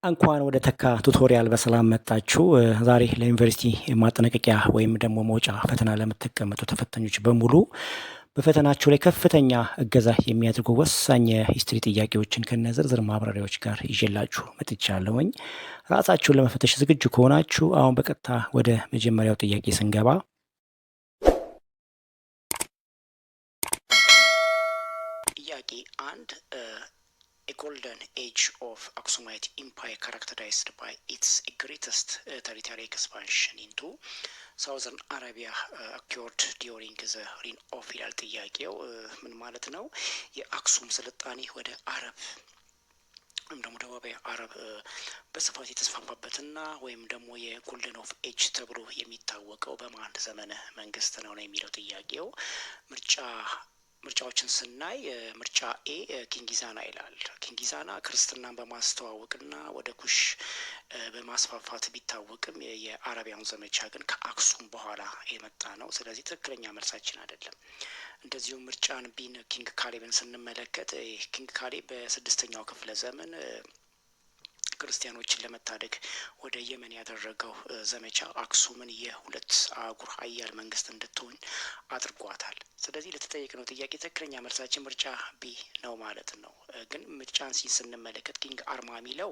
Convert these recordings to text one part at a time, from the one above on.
እንኳን ወደ ተካ ቱቶሪያል በሰላም መጣችሁ። ዛሬ ለዩኒቨርሲቲ ማጠናቀቂያ ወይም ደግሞ መውጫ ፈተና ለምትቀመጡ ተፈታኞች በሙሉ በፈተናችሁ ላይ ከፍተኛ እገዛ የሚያደርጉ ወሳኝ የሂስትሪ ጥያቄዎችን ከነ ዝርዝር ማብራሪያዎች ጋር ይዤላችሁ መጥቻለሁኝ። ራሳችሁን ለመፈተሽ ዝግጁ ከሆናችሁ አሁን በቀጥታ ወደ መጀመሪያው ጥያቄ ስንገባ ጥያቄ አንድ A golden age of Aksumite Empire characterized by its greatest territorial expansion into Southern Arabia occurred during the reign of ይላል ጥያቄው። ምን ማለት ነው? የአክሱም ስልጣኔ ወደ አረብ ወይም ደግሞ ደቡባዊ አረብ በስፋት የተስፋፋበትና ወይም ደግሞ የጎልደን ኦፍ ኤጅ ተብሎ የሚታወቀው በማን ዘመነ መንግስት ነው የሚለው ጥያቄው። ምርጫዎችን ስናይ ምርጫ ኤ ኪንጊዛና ይላል። ኪንጊዛና ክርስትናን በማስተዋወቅና ወደ ኩሽ በማስፋፋት ቢታወቅም የአረቢያን ዘመቻ ግን ከአክሱም በኋላ የመጣ ነው። ስለዚህ ትክክለኛ መልሳችን አይደለም። እንደዚሁም ምርጫን ቢን ኪንግ ካሌብን ስንመለከት ኪንግ ካሌብ በ6ኛው ክፍለ ዘመን ክርስቲያኖችን ለመታደግ ወደ የመን ያደረገው ዘመቻ አክሱምን የሁለት አህጉር ሀያል መንግስት እንድትሆን አድርጓታል። ስለዚህ ለተጠየቅነው ጥያቄ ትክክለኛ መልሳችን ምርጫ ቢ ነው ማለት ነው። ግን ምርጫን ስንመለከት ኪንግ አርማ የሚለው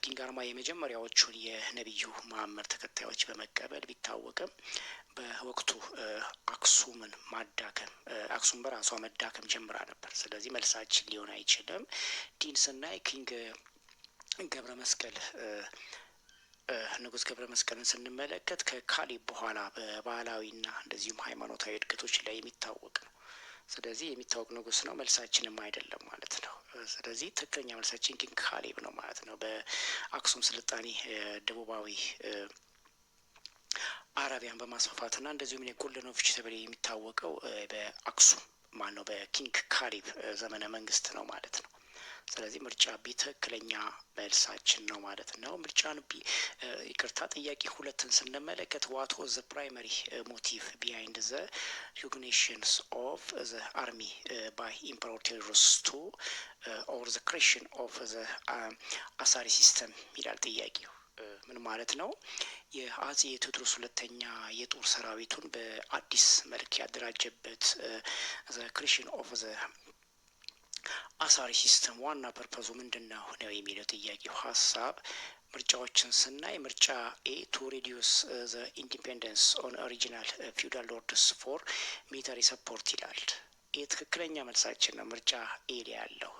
ኪንግ አርማ የመጀመሪያዎቹን የነቢዩ መሐመድ ተከታዮች በመቀበል ቢታወቅም በወቅቱ አክሱምን ማዳከም አክሱም በራሷ መዳከም ጀምራ ነበር። ስለዚህ መልሳችን ሊሆን አይችልም። ዲን ስናይ ኪንግ ገብረ መስቀል ንጉስ ገብረ መስቀልን ስንመለከት ከካሌብ በኋላ በባህላዊና እንደዚሁም ሃይማኖታዊ እድገቶች ላይ የሚታወቅ ነው። ስለዚህ የሚታወቅ ንጉስ ነው። መልሳችንም አይደለም ማለት ነው። ስለዚህ ትክክለኛ መልሳችን ኪንግ ካሌብ ነው ማለት ነው። በአክሱም ስልጣኔ ደቡባዊ አረቢያን በማስፋፋትና እንደዚሁም የጎልደን ኦፍ ኤጅ ተብሎ የሚታወቀው በአክሱም ማነው በኪንግ ካሌብ ዘመነ መንግስት ነው ማለት ነው። ስለዚህ ምርጫ ቢ ትክክለኛ መልሳችን ነው ማለት ነው። ምርጫን ቢ ይቅርታ፣ ጥያቄ ሁለትን ስንመለከት ዋት ዋዝ ዘ ፕራይመሪ ሞቲቭ ቢሃይንድ ዘ ሪኮግኒሽንስ ኦፍ ዘ አርሚ ባይ ኢምፐረር ቴዎድሮስ ቱ ኦር ዘ ክሬሽን ኦፍ ዘ አሳሪ ሲስተም ይላል ጥያቄው። ምን ማለት ነው? የአጼ ቴዎድሮስ ሁለተኛ የጦር ሰራዊቱን በአዲስ መልክ ያደራጀበት ዘ ክሬሽን ኦፍ ዘ አሳሪ ሲስተም ዋና ፐርፐዙ ምንድን ነው የሚለው ጥያቄው ሀሳብ። ምርጫዎችን ስናይ ምርጫ ኤ ቱ ሪዲዩስ ዘ ኢንዲፔንደንስ ኦን ኦሪጂናል ፊውዳል ሎርድስ ፎር ሚሊታሪ ሰፖርት ይላል። ይህ ትክክለኛ መልሳችን ነው። ምርጫ ኤ ላይ ያለው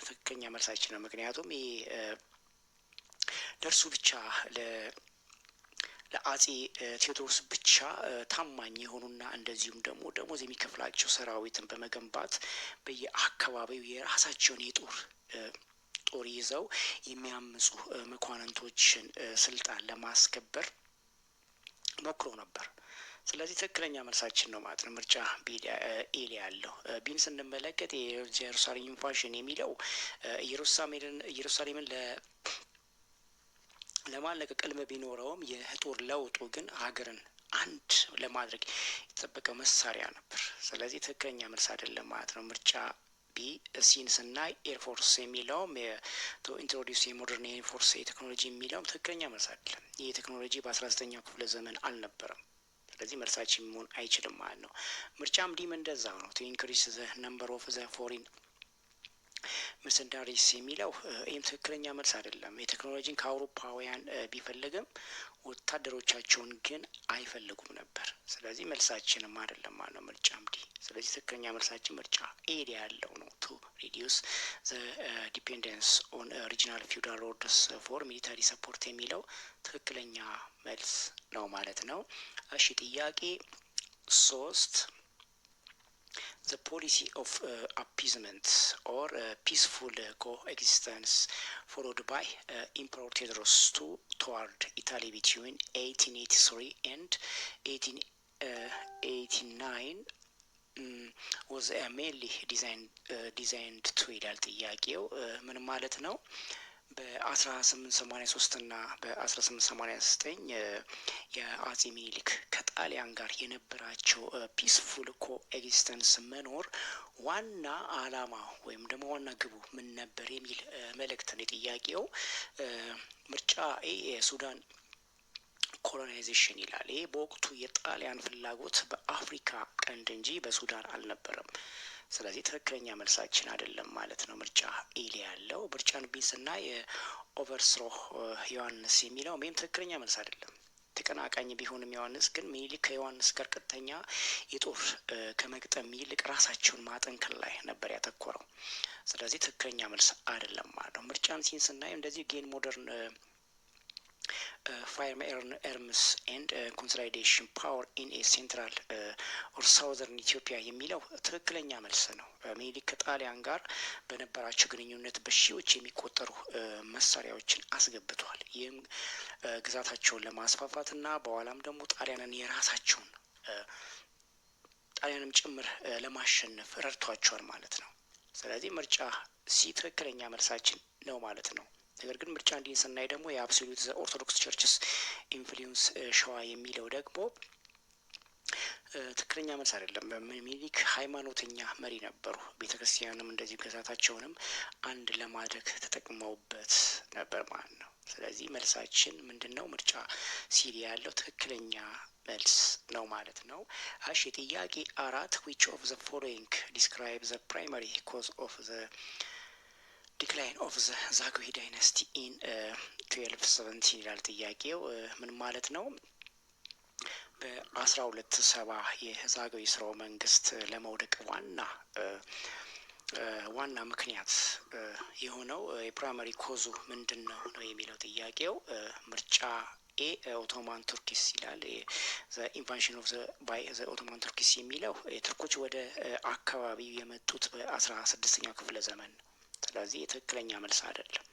ትክክለኛ መልሳችን ነው። ምክንያቱም ይህ ለእርሱ ብቻ ለአጼ ቴዎድሮስ ብቻ ታማኝ የሆኑና እንደዚሁም ደግሞ ደሞዝ የሚከፍላቸው ሰራዊትን በመገንባት በየአካባቢው የራሳቸውን ጦር ይዘው የሚያምፁ መኳንንቶችን ስልጣን ለማስከበር ሞክሮ ነበር። ስለዚህ ትክክለኛ መልሳችን ነው ማለት ነው። ምርጫ ኤ ላይ ያለው። ቢን ስንመለከት የኢየሩሳሌም ኢንቫዥን የሚለው ኢየሩሳሌምን ለማለቀቅ ቅልም ቢኖረውም የጦር ለውጡ ግን ሀገርን አንድ ለማድረግ የተጠበቀ መሳሪያ ነበር። ስለዚህ ትክክለኛ መልስ አይደለም ማለት ነው። ምርጫ ቢ ሲን ስናይ ኤርፎርስ የሚለውም ኢንትሮዲውስ የሞደርን ኤርፎርስ ቴክኖሎጂ የሚለውም ትክክለኛ መልስ አይደለም። ይህ ቴክኖሎጂ በ19ኛው ክፍለ ዘመን አልነበረም። ስለዚህ መልሳችን መሆን አይችልም ማለት ነው። ምርጫም ዲም እንደዛ ነው። ቱ ኢንክሪስ ዘ ነምበር ኦፍ ዘ ፎሪን መርሰንዳሪስ የሚለው ይህም ትክክለኛ መልስ አይደለም። የቴክኖሎጂን ከአውሮፓውያን ቢፈልግም ወታደሮቻቸውን ግን አይፈልጉም ነበር። ስለዚህ መልሳችንም አይደለም ማለት ነው። ምርጫም ዲ። ስለዚህ ትክክለኛ መልሳችን ምርጫ ኤ ያለው ነው። ቱ ሪዲዩስ ዘ ዲፔንደንስ ኦን ሪጂናል ፊውዳል ሎርድስ ፎር ሚሊታሪ ሰፖርት የሚለው ትክክለኛ መልስ ነው ማለት ነው። እሺ ጥያቄ 3 The policy of appeasement or peaceful coexistence followed by Emperor Theodorus II toward Italy between 1883 and 1889 was mainly designed to ይላል ጥያቄው። ምን ማለት ነው? በ1883 እና በ1889 የአጼ ሚኒሊክ ከጣሊያን ጋር የነበራቸው ፒስፉል ኮኤግዚስተንስ መኖር ዋና አላማ ወይም ደግሞ ዋና ግቡ ምን ነበር የሚል መልእክት ነው የጥያቄው። ምርጫ ኤ የሱዳን ኮሎናይዜሽን ይላል። ይህ በወቅቱ የጣሊያን ፍላጎት በአፍሪካ ቀንድ እንጂ በሱዳን አልነበረም። ስለዚህ ትክክለኛ መልሳችን አይደለም ማለት ነው ምርጫ ኤ ያለው። ምርጫን ቢ ስናይ የኦቨርስሮ ዮሐንስ የሚለው ይህም ትክክለኛ መልስ አይደለም። ተቀናቃኝ ቢሆንም ዮሐንስ ግን ሚኒሊክ ከዮሐንስ ጋር ቀጥተኛ የጦር ከመግጠም ይልቅ ራሳቸውን ማጠንከር ላይ ነበር ያተኮረው። ስለዚህ ትክክለኛ መልስ አይደለም ማለት ነው። ምርጫን ሲን ስናይ እንደዚህ ጌን ሞደርን ፋይር ኤርምስ ኤንድ ኮንሶሊዴሽን ፓወር ኢን ኤ ሴንትራል ኦር ሳውዘርን ኢትዮጵያ የሚለው ትክክለኛ መልስ ነው። ሚኒሊክ ከጣሊያን ጋር በነበራቸው ግንኙነት በሺዎች የሚቆጠሩ መሳሪያዎችን አስገብተዋል። ይህም ግዛታቸውን ለማስፋፋት እና በኋላም ደግሞ ጣሊያንን የራሳቸውን ጣሊያንም ጭምር ለማሸነፍ ረድቷቸዋል ማለት ነው። ስለዚህ ምርጫ ሲ ትክክለኛ መልሳችን ነው ማለት ነው። ነገር ግን ምርጫ እንዲህ ስናይ ደግሞ የአብሶሉት ኦርቶዶክስ ቸርችስ ኢንፍሉዌንስ ሸዋ የሚለው ደግሞ ትክክለኛ መልስ አይደለም። ሚኒሊክ ሃይማኖተኛ መሪ ነበሩ። ቤተ ክርስቲያንም እንደዚሁ ግዛታቸውንም አንድ ለማድረግ ተጠቅመውበት ነበር ማለት ነው። ስለዚህ መልሳችን ምንድን ነው? ምርጫ ሲል ያለው ትክክለኛ መልስ ነው ማለት ነው። እሺ ጥያቄ 4 which of the following describe the primary cause of the ዲክላይን ኦፍ ዘ ዛጉዌ ዳይነስቲ ኢን 1270 ይላል ጥያቄው። ምን ማለት ነው? በ1270 የዛጉዌ ስርወ መንግስት ለመውደቅ ዋና ምክንያት የሆነው የፕራይመሪ ኮዙ ምንድን ነው የሚለው ጥያቄው። ምርጫ ኤ ኦቶማን ቱርኪስ ይላል። ዘ ኢንቫንሽን ኦፍ ባይ ዘ ኦቶማን ቱርኪስ የሚለው የቱርኮች ወደ አካባቢው የመጡት በ16ኛው ክፍለ ዘመን ነው። ስለዚህ የትክክለኛ መልስ አይደለም።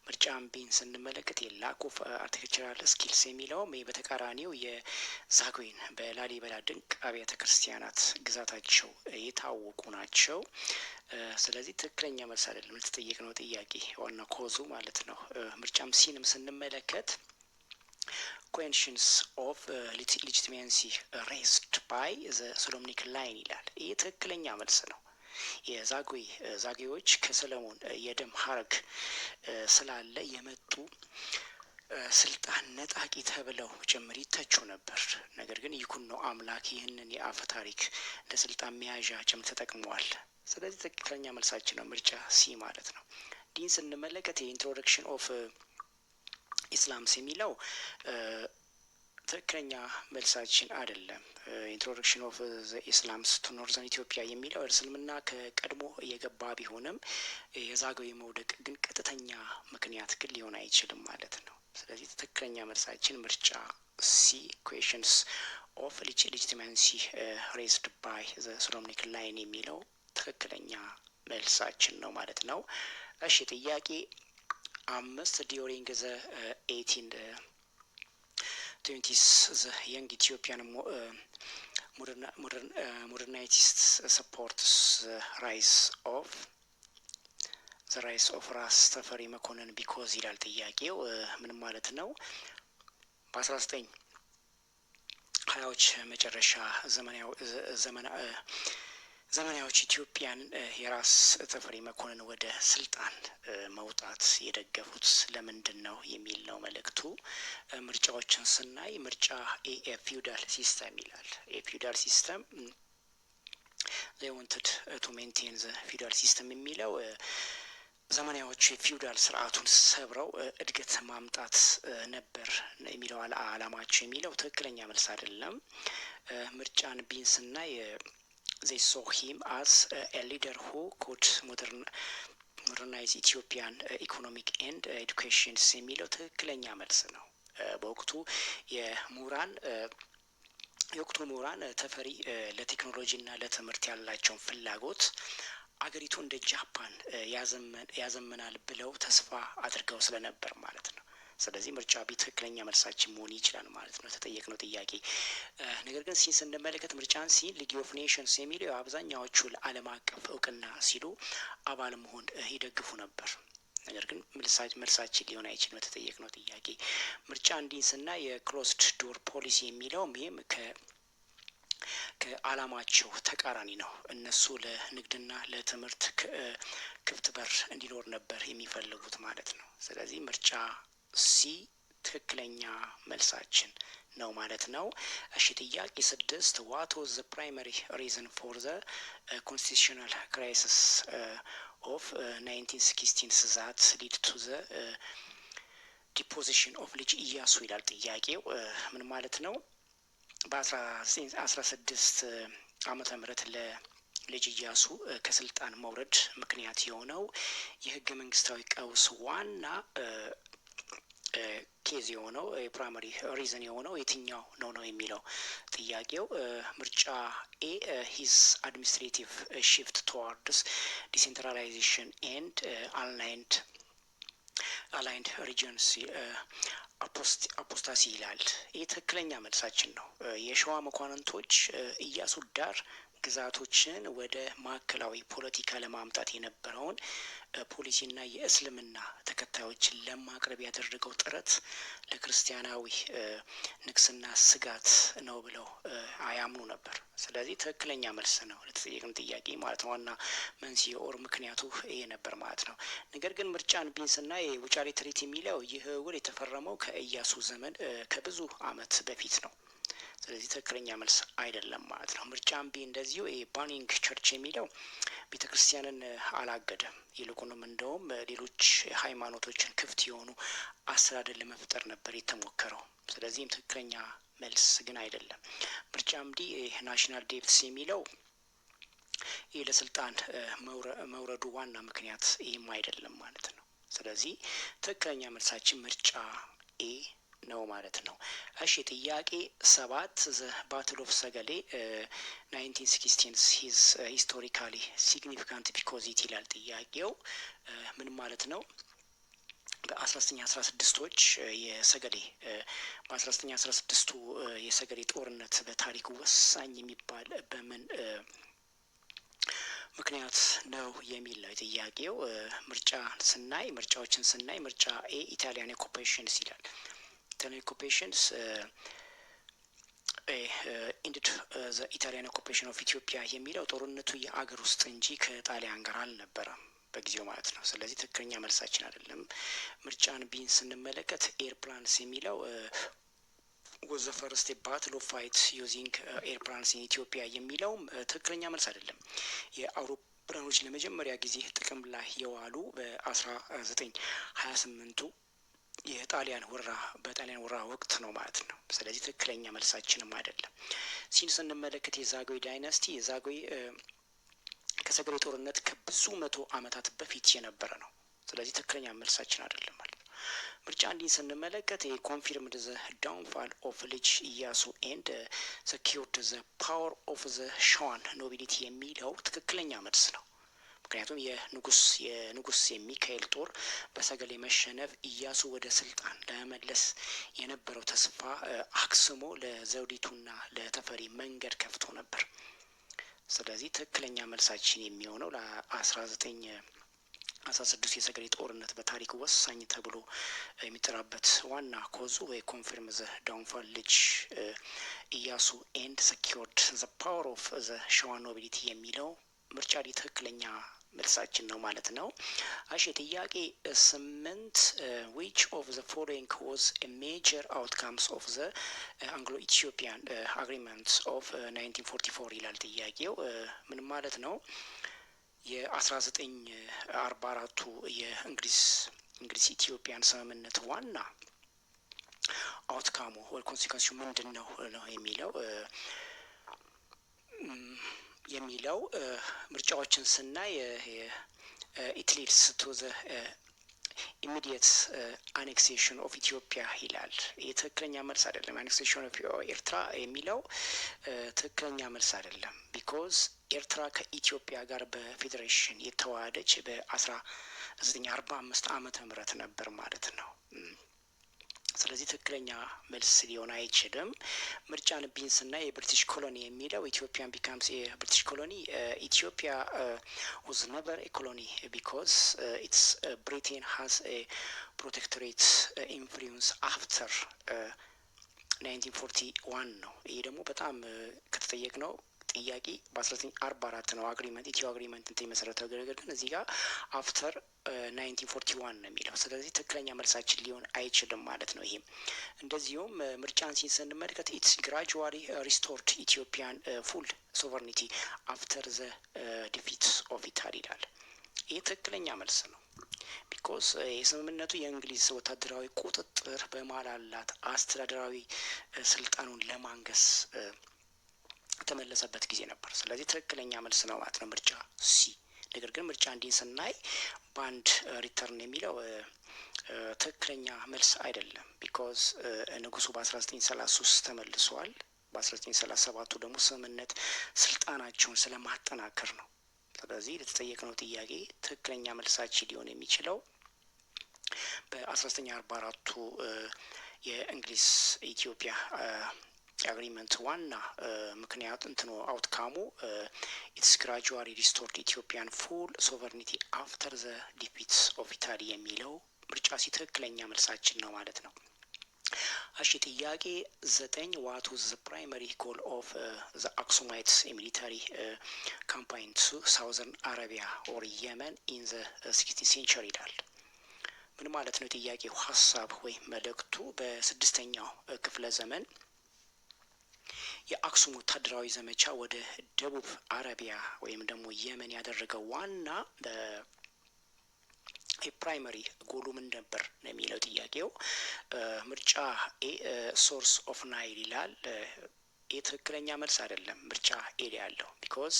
ምርጫን ቢን ስንመለከት የላክ ኦፍ አርኪቴክቸራል ስኪልስ የሚለውም በተቃራኒው የዛጉዌን በላሊበላ ድንቅ አብያተ ክርስቲያናት ግዛታቸው የታወቁ ናቸው። ስለዚህ ትክክለኛ መልስ አይደለም ለተጠየቅነው ጥያቄ ዋና ኮዙ ማለት ነው። ምርጫም ሲንም ስንመለከት ኮንሽንስ ኦፍ ሌጂቲሜሲ ሬዝድ ባይ ዘ ሶሎሞኒክ ላይን ይላል። ይህ ትክክለኛ መልስ ነው። ዛጉዌዎች ከሰለሞን የደም ሀረግ ስላለ የመጡ ስልጣን ነጣቂ ተብለው ጭምር ይተቹ ነበር። ነገር ግን ይኩን ነው አምላክ ይህንን የአፈ ታሪክ ለስልጣን መያዣ ጭምር ተጠቅመዋል። ስለዚህ ትክክለኛ መልሳችን ነው ምርጫ ሲ ማለት ነው። ዲን ስንመለከት የኢንትሮዳክሽን ኦፍ ኢስላምስ የሚለው ትክክለኛ መልሳችን አይደለም። ኢንትሮዳክሽን ኦፍ ዘ ኢስላምስ ቱ ኖርዘርን ኢትዮጵያ የሚለው እስልምና ከቀድሞ የገባ ቢሆንም የዛጉዌ መውደቅ ግን ቀጥተኛ ምክንያት ግን ሊሆን አይችልም ማለት ነው። ስለዚህ ትክክለኛ መልሳችን ምርጫ ሲ ኩዌሽንስ ኦፍ ሌጂቲሜሲ ሬዝድ ባይ ዘ ሶሎሞኒክ ላይን የሚለው ትክክለኛ መልሳችን ነው ማለት ነው። እሺ ጥያቄ 5 ዲዩሪንግ ዘ 1820s the young Ethiopian modernists supports the rise of ራስ ተፈሪ መኮንን ቢኮዝ ይላል ጥያቄው። ምን ማለት ነው? በ1920ዎች መጨረሻ ዘመናዎች ኢትዮጵያን የራስ ተፈሪ መኮንን ወደ ስልጣን መውጣት የደገፉት ለምንድን ነው የሚል ነው መልእክቱ። ምርጫዎችን ስናይ ምርጫ ኤ ፊውዳል ሲስተም ይላል። የፊውዳል ሲስተም they wanted to maintain the feudal system የሚለው ዘመናዎቹ የፊውዳል ስርዓቱን ሰብረው እድገት ማምጣት ነበር የሚለው አላማቸው የሚለው ትክክለኛ መልስ አይደለም። ምርጫን ቢን ስናይ they saw him as a leader who could modernize Ethiopian economic and education የሚለው ትክክለኛ መልስ ነው። በወቅቱ የወቅቱ ምሁራን ተፈሪ ለቴክኖሎጂ እና ለትምህርት ያላቸውን ፍላጎት አገሪቱ እንደ ጃፓን ያዘምናል ብለው ተስፋ አድርገው ስለነበር ማለት ነው። ስለዚህ ምርጫ ቢ ትክክለኛ መልሳችን መሆን ይችላል ማለት ነው ተጠየቅነው ጥያቄ። ነገር ግን ሲን ስንመለከት ምርጫን ሲን ሊግ ኦፍ ኔሽንስ የሚለው አብዛኛዎቹ ለዓለም አቀፍ እውቅና ሲሉ አባል መሆን ይደግፉ ነበር። ነገር ግን መልሳችን ሊሆን አይችልም የተጠየቅነው ጥያቄ። ምርጫ እንዲንስና የክሎዝድ ዶር ፖሊሲ የሚለውም ይህም ከአላማቸው ተቃራኒ ነው። እነሱ ለንግድና ለትምህርት ክፍት በር እንዲኖር ነበር የሚፈልጉት ማለት ነው። ስለዚህ ምርጫ ሲ ትክክለኛ መልሳችን ነው ማለት ነው። እሺ ጥያቄ 6 ዋት ዋዝ ዘ ፕራይመሪ ሪዝን ፎር ዘ ኮንስቲቱሽናል ክራይሲስ ኦፍ 1916 ዛት ሊድ ቱ ዘ ዲፖዚሽን ኦፍ ልጅ ኢያሱ ይላል ጥያቄው። ምን ማለት ነው? በ1916 ዓመተ ምህረት ለልጅ ኢያሱ ከስልጣን መውረድ ምክንያት የሆነው የህገ መንግስታዊ ቀውስ ዋና ኬዝ የሆነው የፕራይመሪ ሪዝን የሆነው የትኛው ነው የሚለው ጥያቄው። ምርጫ ኤ ሂዝ አድሚኒስትሬቲቭ ሽፍት ቱዋርድስ ዲሴንትራላይዜሽን ኤንድ አላይንድ ሪጅንስ አፖስታሲ ይላል። ይህ ትክክለኛ መልሳችን ነው። የሸዋ መኳንንቶች ኢያሱ ዳር ግዛቶችን ወደ ማዕከላዊ ፖለቲካ ለማምጣት የነበረውን ፖሊሲና የእስልምና ተከታዮችን ለማቅረብ ያደረገው ጥረት ለክርስቲያናዊ ንግስና ስጋት ነው ብለው አያምኑ ነበር። ስለዚህ ትክክለኛ መልስ ነው ለተጠየቅነው ጥያቄ ማለት ነው። ዋና መንስኤ ኦር ምክንያቱ ይሄ ነበር ማለት ነው። ነገር ግን ምርጫን ቢንስና የውጫሌ ትርኢት የሚለው ይህ ውል የተፈረመው ከኢያሱ ዘመን ከብዙ ዓመት በፊት ነው። ስለዚህ ትክክለኛ መልስ አይደለም ማለት ነው። ምርጫም ቢ እንደዚሁ ባኒንግ ቸርች የሚለው ቤተ ክርስቲያንን አላገደም። ይልቁንም እንደውም ሌሎች ሃይማኖቶችን ክፍት የሆኑ አስተዳደር ለመፍጠር ነበር የተሞከረው። ስለዚህም ትክክለኛ መልስ ግን አይደለም። ምርጫም ዲ ናሽናል ዴፕትስ የሚለው ይህ ለስልጣን መውረዱ ዋና ምክንያት ይህም አይደለም ማለት ነው። ስለዚህ ትክክለኛ መልሳችን ምርጫ ኤ ነው ማለት ነው። እሺ ጥያቄ 7 ዘ ባትል ኦፍ ሰገሌ 1916 ሂዝ ሂስቶሪካሊ ሲግኒፊካንት ቢኮዝ ኢት ይላል ጥያቄው። ምን ማለት ነው? በ1916ቶች የሰገሌ በ1916ቱ የሰገሌ ጦርነት በታሪክ ወሳኝ የሚባል በምን ምክንያት ነው የሚል ነው ጥያቄው። ምርጫዎችን ስናይ ምርጫ ኤ ኢታሊያን ኦኩፔሽንስ ይላል። ኢታሊያን ኦኩፔሽንስ ኢንድድ ዘ ኢታሊያን ኦኩፔሽን ኦፍ ኢትዮጵያ የሚለው ጦርነቱ የአገር ውስጥ እንጂ ከጣሊያን ጋር አልነበረም በጊዜው ማለት ነው። ስለዚህ ትክክለኛ መልሳችን አይደለም። ምርጫን ቢን ስንመለከት ኤርፕላንስ የሚለው was the first battle of fight using airplanes in ኢትዮጵያ የሚለውም ትክክለኛ መልስ አይደለም። የአውሮፕላኖች ለመጀመሪያ ጊዜ ጥቅም ላይ የዋሉ በ1928ቱ በጣሊያን ወረራ ወቅት ነው ማለት ነው። ስለዚህ ትክክለኛ መልሳችንም አይደለም። ሲን ስንመለከት የዛጉዌ ዳይናስቲ የዛጉዌ ከሰገሌ ጦርነት ከብዙ መቶ ዓመታት በፊት የነበረ ነው። ስለዚህ ትክክለኛ መልሳችን አይደለም ማለት ነው። ምርጫ አንዲን ስንመለከት የኮንፊርምድ ዘ ዳውንፋል ኦፍ ልጅ ኢያሱ ኤንድ ሰኪውርድ ዘ ፓወር ኦፍ ዘ ሸዋን ኖቢሊቲ የሚለው ትክክለኛ መልስ ነው። ምክንያቱም የንጉስ የሚካኤል ጦር በሰገሌ መሸነፍ ኢያሱ ወደ ስልጣን ለመመለስ የነበረው ተስፋ አክስሞ ለዘውዲቱና ለተፈሪ መንገድ ከፍቶ ነበር። ስለዚህ ትክክለኛ መልሳችን የሚሆነው ለ1916 የሰገሌ ጦርነት በታሪክ ወሳኝ ተብሎ የሚጠራበት ዋና ኮዙ ወይ ኮንፊርም ዘ ዳውንፋል ልጅ ኢያሱ ኤንድ ሰኪውርድ ዘ ፓወር ኦፍ ዘ ሸዋ ኖቢሊቲ የሚለው ምርጫ ትክክለኛ መልሳችን ነው ማለት ነው። እሺ ጥያቄ 8 which of the following was a major outcomes of the Anglo-Ethiopian agreement of 1944 ይላል ጥያቄው። ምን ማለት ነው? የ1944ቱ የእንግሊዝ ኢትዮጵያን ስምምነት ዋና አውትካሙ ወይ ኮንሲኩዌንሱ ምንድን ነው የሚለው ምርጫዎችን ስናይ it leads to the immediate annexation of ኢትዮጵያ ይላል። የትክክለኛ መልስ አይደለም። annexation of ኤርትራ የሚለው ትክክለኛ መልስ አይደለም። ቢኮዝ ኤርትራ ከኢትዮጵያ ጋር በፌዴሬሽን የተዋሃደች በ1945 ዓመተ ምህረት ነበር ማለት ነው። ስለዚህ ትክክለኛ መልስ ሊሆን አይችልም። ምርጫን ቢን ስናይ የብሪቲሽ ኮሎኒ የሚለው ኢትዮጵያን ቢካምስ የብሪቲሽ ኮሎኒ ኢትዮጵያ was never a colony because it's Britain has a protectorate influence after 1941 ነው። ይሄ ደግሞ በጣም ከተጠየቅ ነው ጥያቄ በ1944 ነው አግሪመንት ኢትዮ አግሪመንት እንትን የመሰረተው። ነገር ግን እዚህ ጋር አፍተር 1941 ነው የሚለው። ስለዚህ ትክክለኛ መልሳችን ሊሆን አይችልም ማለት ነው። ይሄም እንደዚሁም ምርጫን ስንመለከት ኢትስ ግራጁዋሊ ሪስቶርድ ኢትዮጵያን ፉል ሶቨርኒቲ አፍተር ዘ ዲፊት ኦፍ ኢታሊ ይላል። ይህ ትክክለኛ መልስ ነው። ቢኮዝ የስምምነቱ የእንግሊዝ ወታደራዊ ቁጥጥር በማላላት አስተዳደራዊ ስልጣኑን ለማንገስ የተመለሰበት ጊዜ ነበር። ስለዚህ ትክክለኛ መልስ ነው ማለት ነው ምርጫ ሲ። ነገር ግን ምርጫ እንዲን ስናይ ባንድ ሪተርን የሚለው ትክክለኛ መልስ አይደለም። ቢኮዝ ንጉሱ በ1933 ተመልሷል። በ1937ቱ ደግሞ ስምምነት ስልጣናቸውን ስለማጠናከር ነው። ስለዚህ ለተጠየቅነው ጥያቄ ትክክለኛ መልሳችን ሊሆን የሚችለው በ1944ቱ የእንግሊዝ ኢትዮጵያ አግሪመንት ዋና ምክንያት እንትኑ አውትካሙ ኢትስ ግራጁዋሊ ሪስቶርድ ኢትዮጵያን ፉል ሶቨርኒቲ አፍተር ዘ ዲፊት ኦፍ ኢታሊ የሚለው ምርጫ ሲ ትክክለኛ መልሳችን ነው ማለት ነው። እሺ ጥያቄ 9 ዋት ዋዝ ዘ ፕራይመሪ ጎል ኦፍ ዘ አክሱማይትስ ሚሊታሪ ካምፓይን ቱ ሳውዘርን አረቢያ ኦር የመን ኢን ዘ 16th ሴንቸሪ ይላል። ምን ማለት ነው? ጥያቄው ሀሳብ ወይም መልእክቱ በስድስተኛው ክፍለ ዘመን የአክሱም ወታደራዊ ዘመቻ ወደ ደቡብ አረቢያ ወይም ደግሞ የመን ያደረገው ዋና የፕራይመሪ ጎሉ ምን ነበር ነው የሚለው ጥያቄው። ምርጫ ኤ ሶርስ ኦፍ ናይል ይላል። የትክክለኛ መልስ አይደለም ምርጫ ኤ ያለው። ቢኮዝ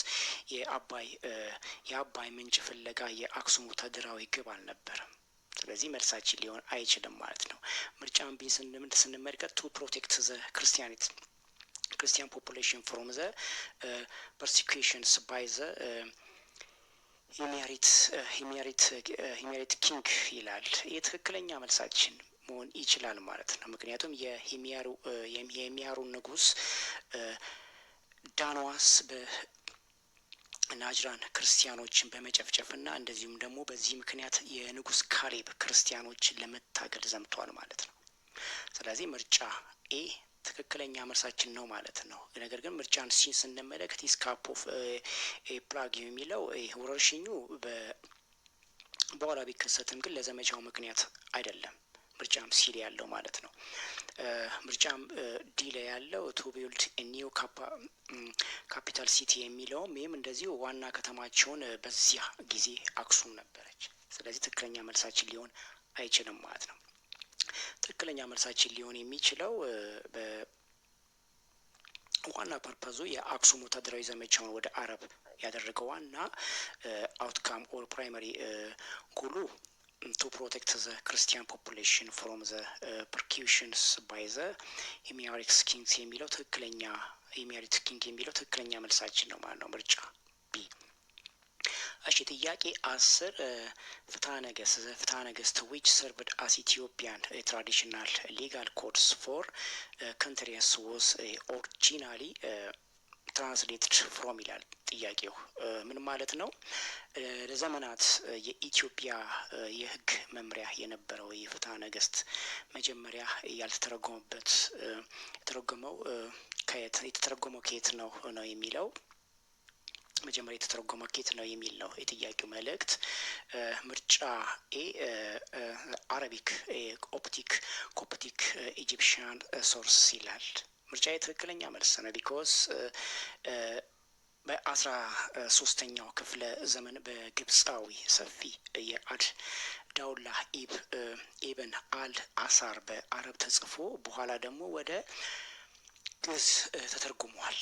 የአባይ ምንጭ ፍለጋ የአክሱም ወታደራዊ ግብ አልነበረም። ስለዚህ መልሳችን ሊሆን አይችልም ማለት ነው። ምርጫን ቢ ስንመለከት ቱ ፕሮቴክት ዘ ክርስቲያን ፖፑሌሽን ፍሮም ዘ ፐርሲኩሽንስ ባይ ዘ ሂሜሪት ኪንግ ይላል። ይህ ትክክለኛ መልሳችን መሆን ይችላል ማለት ነው። ምክንያቱም የሚያሩ ንጉስ ዳንዋስ በናጅራን ክርስቲያኖችን በመጨፍጨፍና እንደዚሁም ደግሞ በዚህ ምክንያት የንጉስ ካሌብ ክርስቲያኖችን ለመታገል ዘምቷል ማለት ነው። ስለዚህ ምርጫ ኤ ትክክለኛ መልሳችን ነው ማለት ነው። ነገር ግን ምርጫን ሲ ስንመለከት ኢስካፕ ኦፍ ፕላግ የሚለው ወረርሽኙ በኋላ ቢከሰትም ግን ለዘመቻው ምክንያት አይደለም። ምርጫም ሲ ላይ ያለው ማለት ነው። ምርጫም ዲ ላይ ያለው ቱ ቢልድ ኒው ካፒታል ሲቲ የሚለውም ይህም እንደዚሁ ዋና ከተማቸውን በዚያ ጊዜ አክሱም ነበረች። ስለዚህ ትክክለኛ መልሳችን ሊሆን አይችልም ማለት ነው። ትክክለኛ መልሳችን ሊሆን የሚችለው ዋና ፐርፐዙ የአክሱም ወታደራዊ ዘመቻውን ወደ አረብ ያደረገው ዋና አውትካም ኦር ፕራይመሪ ጎሉ ቱ ፕሮቴክት ዘ ክርስቲያን ፖፑሌሽን ፍሮም ዘ ፐርኪዩሽንስ ባይ ዘ ሂሜሪትስ ኪንግስ የሚለው ትክክለኛ ሂሜሪት ኪንግ የሚለው ትክክለኛ መልሳችን ነው ማለት ነው። ምርጫ ቢ። እሺ ጥያቄ 10 ፍትሐ ነገስት which served as Ethiopian traditional legal codes for countries was originally translated from ይላል ጥያቄው። ምን ማለት ነው? ለዘመናት የኢትዮጵያ የህግ መምሪያ የነበረው የፍትሐ ነገስት መጀመሪያ የተተረጎመው ከየት ነው የሚለው መጀመሪያ የተተረጎመው ከየት ነው የሚል ነው የጥያቄው መልእክት። ምርጫ ኤ አረቢክ ኮፕቲክ ኢጂፕሽያን ሶርስ ይላል። ምርጫ የትክክለኛ መልስ ነው። ቢኮዝ በ13ኛው ክፍለ ዘመን በግብፃዊ ሰፊ የአድ ዳውላ ኢብን አል አሳር በአረብ ተጽፎ በኋላ ደግሞ ወደ ግዕዝ ተተርጉሟል።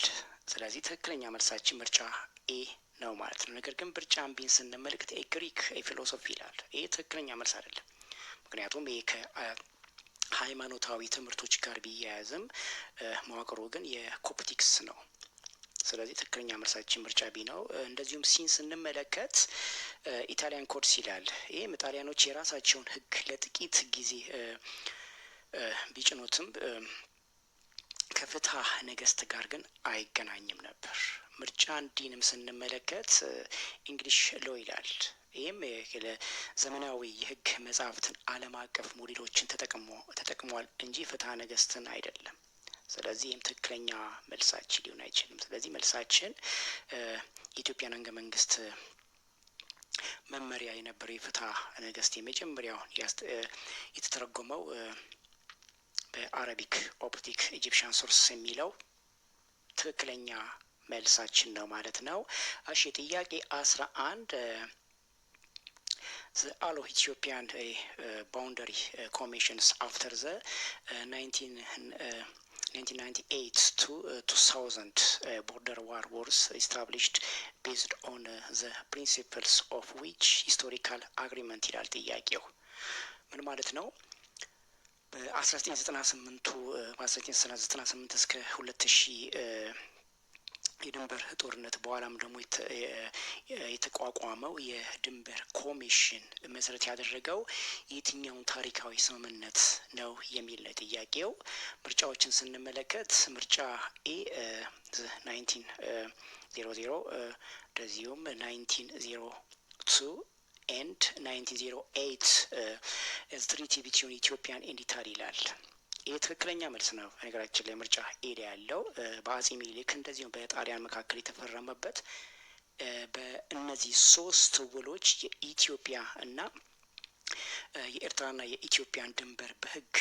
ስለዚህ ትክክለኛ መልሳችን ምርጫ ኤ ነው ማለት ነው። ነገር ግን ምርጫን ቢን ስንመለከት ግሪክ ፊሎሶፊ ይላል። ይሄ ትክክለኛ መልስ አይደለም። ምክንያቱም ይሄ ከሃይማኖታዊ ትምህርቶች ጋር ቢያያዝም መዋቅሩ ግን የኮፕቲክስ ነው። ስለዚህ ትክክለኛ መልሳችን ምርጫ ቢ ነው። እንደዚሁም ሲን ስንመለከት ኢታሊያን ኮድስ ይላል። ይህም ጣሊያኖች የራሳቸውን ህግ ለጥቂት ጊዜ ቢጭኑትም ከፍትሐ ነገስት ጋር ግን አይገናኝም ነበር። ምርጫ ዲንም ስንመለከት እንግሊሽ ሎ ይላል። ይህም ዘመናዊ የህግ መጽሐፍትን ዓለም አቀፍ ሞዴሎችን ተጠቅሟል እንጂ ፍትሐ ነገስትን አይደለም። ስለዚህ ይህም ትክክለኛ መልሳችን ሊሆን አይችልም። ስለዚህ መልሳችን የኢትዮጵያን ህገ መንግስት መመሪያ የነበረው የፍትሐ ነገስት የመጀመሪያውን የተተረጎመው በአረቢክ ኦፕቲክ ኢጂፕሽያን ሶርስ የሚለው ትክክለኛ መልሳችን ነው ማለት ነው። እሺ ጥያቄ 11 the all of Ethiopian boundary commissions after the 1998 to 2000 border war was established based on the principles of which historical agreement ይላል ጥያቄው። ምን ማለት ነው? በ1998 እስከ 2000 የድንበር ጦርነት በኋላም ደግሞ የተቋቋመው የድንበር ኮሚሽን መሰረት ያደረገው የትኛውን ታሪካዊ ስምምነት ነው የሚል ነው ጥያቄው። ምርጫዎችን ስንመለከት ምርጫ ኤ 1900 እንደዚሁም 1902 ኤንድ 1908 ትሪቲ ቢትዊን ኢትዮጵያን ኤንድ ኢታሊ ይላል። ይህ ትክክለኛ መልስ ነው። በነገራችን ላይ ምርጫ ኤ ያለው በአጼ ሚኒሊክ እንደዚሁም በጣሊያን መካከል የተፈረመበት በእነዚህ ሶስት ውሎች የኢትዮጵያ እና የኤርትራና የኢትዮጵያን ድንበር በህግ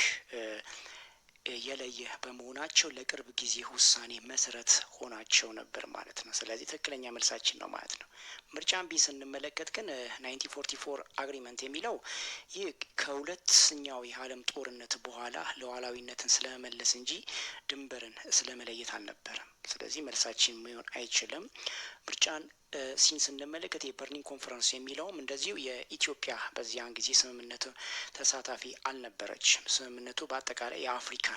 የለየ በመሆናቸው ለቅርብ ጊዜ ውሳኔ መሰረት ሆናቸው ነበር ማለት ነው። ስለዚህ ትክክለኛ መልሳችን ነው ማለት ነው። ምርጫን ቢ ስንመለከት ግን 1944 አግሪመንት የሚለው ይህ ከሁለተኛው የዓለም ጦርነት በኋላ ሉዓላዊነትን ስለመመለስ እንጂ ድንበርን ስለመለየት አልነበረም። ስለዚህ መልሳችን መሆን አይችልም። ምርጫን ሲን ስንመለከት የበርሊን ኮንፈረንስ የሚለውም እንደዚሁ የኢትዮጵያ በዚያን ጊዜ ስምምነቱ ተሳታፊ አልነበረችም። ስምምነቱ በአጠቃላይ የአፍሪካን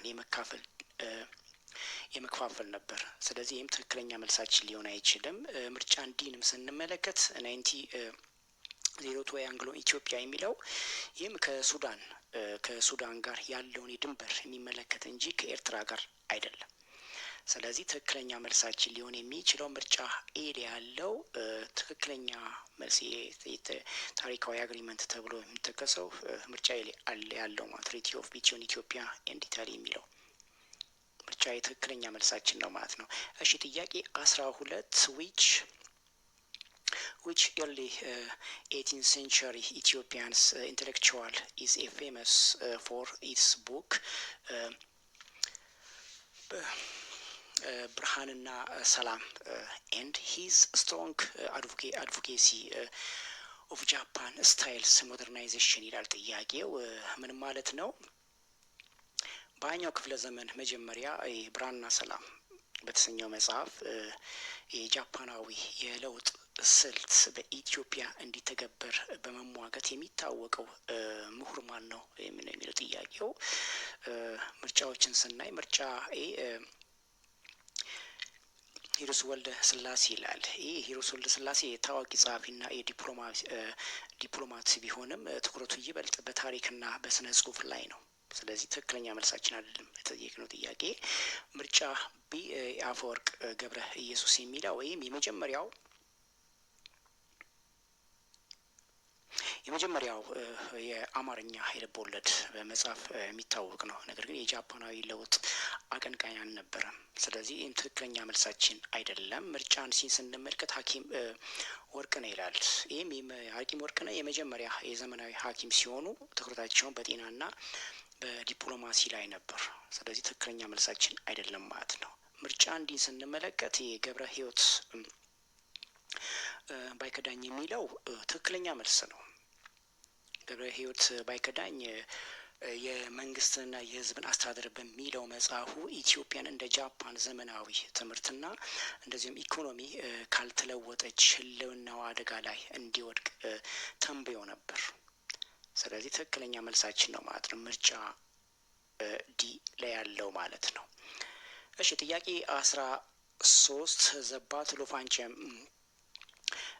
የመከፋፈል ነበር። ስለዚህ ይህም ትክክለኛ መልሳችን ሊሆን አይችልም። ምርጫን ዲንም ስንመለከት 1902 አንግሎ ኢትዮጵያ የሚለው ይህም ከሱዳን ጋር ያለውን የድንበር የሚመለከት እንጂ ከኤርትራ ጋር አይደለም። ስለዚህ ትክክለኛ መልሳችን ሊሆን የሚችለው ምርጫ ኤ ያለው ትክክለኛ መልስ ታሪካዊ አግሪመንት ተብሎ የሚጠቀሰው ምርጫ ኤ ያለው ትሪቲ ኦፍ ቢትዊን ኢትዮጵያ ኤንድ ኢታሊ የሚለው ምርጫ የትክክለኛ መልሳችን ነው ማለት ነው። እሺ ጥያቄ 12 which early 18th century Ethiopians intellectual is a famous for its book ብርሃንና ሰላም and his strong advocacy of Japan styles modernization ይላል ጥያቄው። ምን ማለት ነው? በአኛው ክፍለ ዘመን መጀመሪያ ብርሃንና ሰላም በተሰኘው መጽሐፍ የጃፓናዊ የለውጥ ስልት በኢትዮጵያ እንዲተገበር በመሟገት የሚታወቀው ምሁር ማን ነው የሚለው ጥያቄው። ምርጫዎችን ስናይ ምርጫ ኤ ሂሩት ወልደ ስላሴ ይላል። ይህ ሂሩት ወልደ ስላሴ ታዋቂ ጸሐፊና ዲፕሎማት ቢሆንም ትኩረቱ ይበልጥ በታሪክና በስነ ጽሁፍ ላይ ነው። ስለዚህ ትክክለኛ መልሳችን አይደለም የተጠየቅነው ጥያቄ። ምርጫ ቢ አፈወርቅ ገብረ ኢየሱስ የሚለው ወይም የመጀመሪያው የአማርኛ የልብ ወለድ መጽሐፍ የሚታወቅ ነው። ነገር ግን የጃፓናዊ ለውጥ አቀንቃኝ አልነበረም። ስለዚህ ይህም ትክክለኛ መልሳችን አይደለም። ምርጫን ሲን ስንመለከት ሐኪም ወርቅነህ ይላል። ይህም ሐኪም ወርቅነህ የመጀመሪያ የዘመናዊ ሐኪም ሲሆኑ ትኩረታቸውን በጤናና በዲፕሎማሲ ላይ ነበር። ስለዚህ ትክክለኛ መልሳችን አይደለም ማለት ነው። ምርጫ እንዲን ስንመለከት የገብረ ሕይወት ባይከዳኝ የሚለው ትክክለኛ መልስ ነው። ገብረ ሕይወት ባይከዳኝ የመንግስትና የሕዝብን አስተዳደር በሚለው መጽሐፉ ኢትዮጵያን እንደ ጃፓን ዘመናዊ ትምህርትና እንደዚሁም ኢኮኖሚ ካልተለወጠች ህልውናው አደጋ ላይ እንዲወድቅ ተንብዮ ነበር። ስለዚህ ትክክለኛ መልሳችን ነው ማለት ነው። ምርጫ ዲ ላይ ያለው ማለት ነው። እሺ ጥያቄ 13 ዘ ባትል ኦፍ አንቺ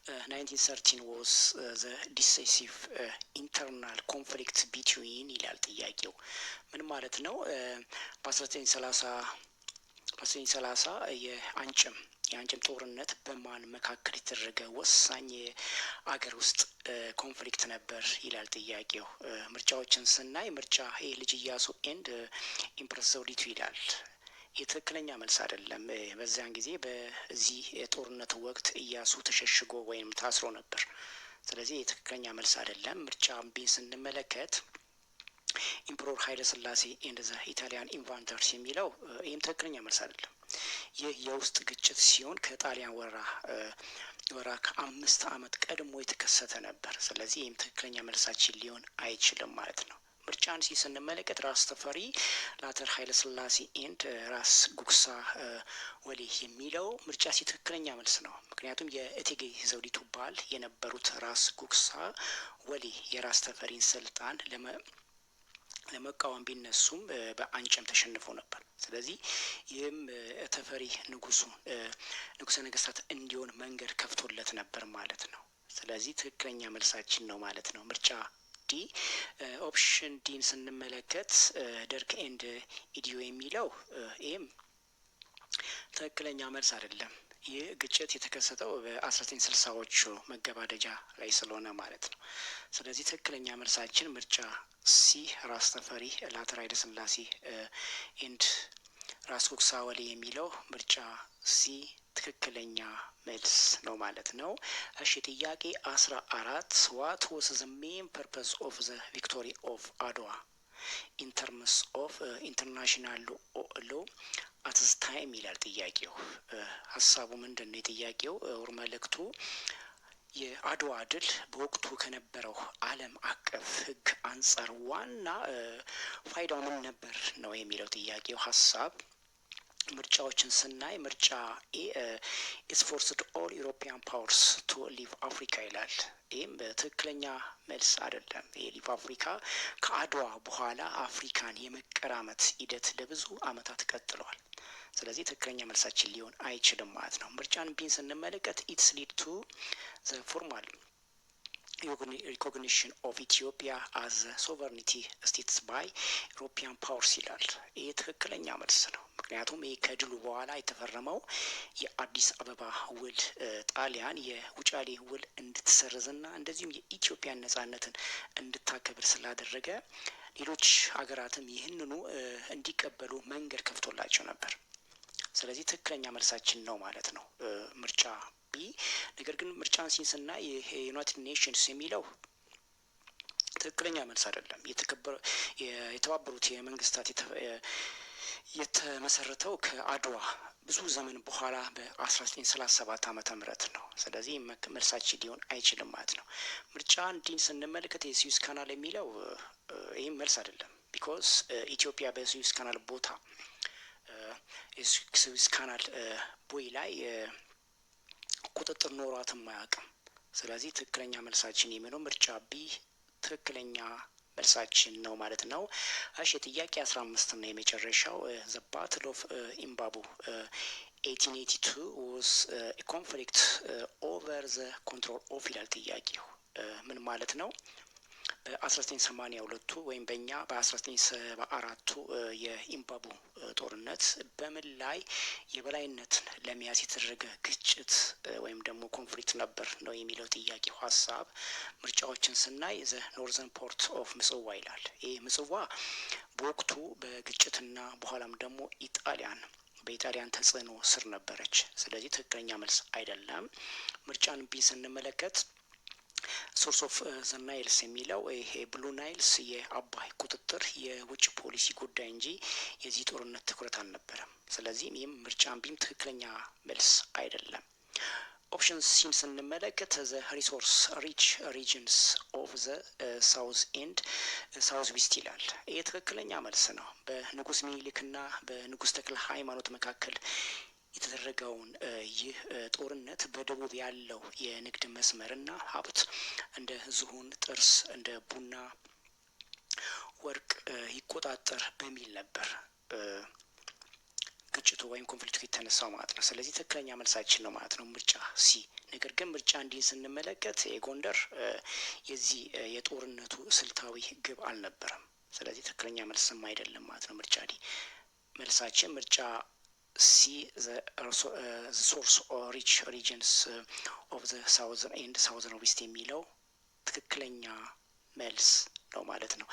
1913 was the decisive internal conflict between ይላል ጥያቄው። ምን ማለት ነው? በ1930 የአንጭም ጦርነት በማን መካከል የተደረገ ወሳኝ አገር ውስጥ ኮንፍሊክት ነበር ይላል ጥያቄው። ምርጫዎችን ስናይ ምርጫ ልጅ ኢያሱ ኤንድ ኢምፕረስ ዘውዲቱ ይላል። የትክክለኛ መልስ አይደለም። በዚያን ጊዜ በዚህ የጦርነት ወቅት ኢያሱ ተሸሽጎ ወይም ታስሮ ነበር። ስለዚህ የትክክለኛ መልስ አይደለም። ምርጫ ቢን ስንመለከት ኢምፕሮር ኃይለ ሥላሴ ኤንድ ዘ ኢታሊያን ኢንቫንተርስ የሚለው ይህም ትክክለኛ መልስ አይደለም። ይህ የውስጥ ግጭት ሲሆን ከጣሊያን ወራ ከ5 ዓመት ቀድሞ የተከሰተ ነበር። ስለዚህ ይህም ትክክለኛ መልሳችን ሊሆን አይችልም ማለት ነው። ምርጫን ስንመለከት ራስ ተፈሪ ላተር ኃይለ ሥላሴ ኤንድ ራስ ጉግሳ ወሌ የሚለው ምርጫ ትክክለኛ መልስ ነው። ምክንያቱም የእቴጌ ዘውዲቱ ባል የነበሩት ራስ ጉግሳ ወሌ የራስ ተፈሪን ስልጣን ለመቃወም ቢነሱም በአንጨም ተሸንፈው ነበር። ስለዚህ ይህም ተፈሪ ንጉሰ ነገስታት እንዲሆን መንገድ ከፍቶለት ነበር ማለት ነው። ስለዚህ ትክክለኛ መልሳችን ነው ማለት ነው ምርጫ ዲ። ኦፕሽን ዲን ስንመለከት ደርግ ኤንድ ኢዲዮ የሚለው ይህም ትክክለኛ መልስ አይደለም። ይህ ግጭት የተከሰተው በ1960ዎቹ መገባደጃ ላይ ስለሆነ ማለት ነው። ስለዚህ ትክክለኛ መልሳችን ምርጫ ሲ ራስ ተፈሪ ላተር ኃይለ ሥላሴ ኤንድ ራስ ጉግሳ ወሌ የሚለው ምርጫ ሲ ትክክለኛ መልስ ነው ማለት ነው። እሺ ጥያቄ 14 ዋት ዋስ ዘ ሜን ፐርፐስ ኦፍ ዘ ቪክቶሪ ኦፍ አድዋ ኢን ተርምስ ኦፍ ኢንተርናሽናል ሎ አት ዘ ታይም ይላል ጥያቄው። ሀሳቡ ምንድን ነው? የጥያቄው ወር መልእክቱ የአድዋ ድል በወቅቱ ከነበረው ዓለም አቀፍ ሕግ አንጻር ዋና ፋይዳው ምን ነበር ነው የሚለው ጥያቄው ሀሳብ። ምርጫዎችን ስናይ ምርጫ ኤ ኢትስ ፎርስድ ኦል ዩሮፒያን ፓወርስ ቱ ሊቭ አፍሪካ ይላል። ይህም ትክክለኛ መልስ አይደለም። ይህ ሊቭ አፍሪካ ከአድዋ በኋላ አፍሪካን የመቀራመት ሂደት ለብዙ ዓመታት ቀጥለዋል። ስለዚህ ትክክለኛ መልሳችን ሊሆን አይችልም ማለት ነው። ምርጫን ቢን ስንመለከት ኢትስ ሊድ ቱ ዘ ፎርማል ሪኮግኒሽን ኦፍ ኢትዮጵያ አዝ ሶቨርኒቲ ስቴትስ ባይ ዩሮፒያን ፓወርስ ይላል። ይህ ትክክለኛ መልስ ነው። ምክንያቱም ይህ ከድሉ በኋላ የተፈረመው የአዲስ አበባ ውል ጣሊያን የውጫሌ ውል እንድትሰርዝና እንደዚሁም የኢትዮጵያን ነጻነትን እንድታከብር ስላደረገ ሌሎች ሀገራትም ይህንኑ እንዲቀበሉ መንገድ ከፍቶላቸው ነበር። ስለዚህ ትክክለኛ መልሳችን ነው ማለት ነው ምርጫ ቢ። ነገር ግን ምርጫን ሲንስና የዩናይትድ ኔሽንስ የሚለው ትክክለኛ መልስ አይደለም። የተባበሩት የመንግስታት የተመሰረተው ከአድዋ ብዙ ዘመን በኋላ በ1937 ዓመተ ምህረት ነው። ስለዚህ መልሳችን ሊሆን አይችልም ማለት ነው። ምርጫ እንዲን ስንመለከት የስዊዝ ካናል የሚለው ይህም መልስ አይደለም። ቢኮዝ ኢትዮጵያ በስዊዝ ካናል ቦታ የስዊዝ ካናል ቦይ ላይ ቁጥጥር ኖሯትም አያውቅም። ስለዚህ ትክክለኛ መልሳችን የሚለው ምርጫ ቢ ትክክለኛ መልሳችን ነው ማለት ነው። እሺ ጥያቄ 15 እና የመጨረሻው ዘ ባትል ኦፍ ኢምባቡ 1882 was a conflict over the control of ይላል ጥያቄው። ምን ማለት ነው? በ1982 ወይም በእኛ በ1974 የኢምባቡ ጦርነት በምን ላይ የበላይነትን ለመያዝ የተደረገ ግጭት ወይም ደግሞ ኮንፍሊክት ነበር ነው የሚለው ጥያቄው ሀሳብ። ምርጫዎችን ስናይ ዘ ኖርዘርን ፖርት ኦፍ ምጽዋ ይላል። ይህ ምጽዋ በወቅቱ በግጭትና በኋላም ደግሞ በኢጣሊያን ተጽዕኖ ስር ነበረች። ስለዚህ ትክክለኛ መልስ አይደለም። ምርጫን ቢ ስንመለከት ሶርስ ኦፍ ዘ ናይልስ የሚለው ይሄ ብሉ ናይልስ የአባይ ቁጥጥር የውጭ ፖሊሲ ጉዳይ እንጂ የዚህ ጦርነት ትኩረት አልነበረም። ስለዚህም ይህም ምርጫን ቢም ትክክለኛ መልስ አይደለም። ኦፕሽን ሲን ስንመለከት ዘ ሪሶርስ ሪች ሪጅንስ ኦፍ ዘ ሳውዝ ኤንድ ሳውዝ ዊስት ይላል። ይህ ትክክለኛ መልስ ነው። በንጉስ ሚኒሊክና በንጉስ ተክለ ሃይማኖት መካከል የተደረገውን ይህ ጦርነት በደቡብ ያለው የንግድ መስመርና ሀብት እንደ ዝሆን ጥርስ፣ እንደ ቡና፣ ወርቅ ይቆጣጠር በሚል ነበር ግጭቱ ወይም ኮንፍሊክቱ የተነሳው ማለት ነው። ስለዚህ ትክክለኛ መልሳችን ነው ማለት ነው ምርጫ ሲ። ነገር ግን ምርጫ እንዲህ ስንመለከት የጎንደር የዚህ የጦርነቱ ስልታዊ ግብ አልነበረም። ስለዚህ ትክክለኛ መልስም አይደለም ማለት ነው። ምርጫ ዲ መልሳችን ምርጫ ሲ ሶርስ ሪች ሪጅንስ ኦፍ ዘ ሳውዘርን ኤንድ ሳውዘርን ዌስት የሚለው ትክክለኛ መልስ ነው ማለት ነው።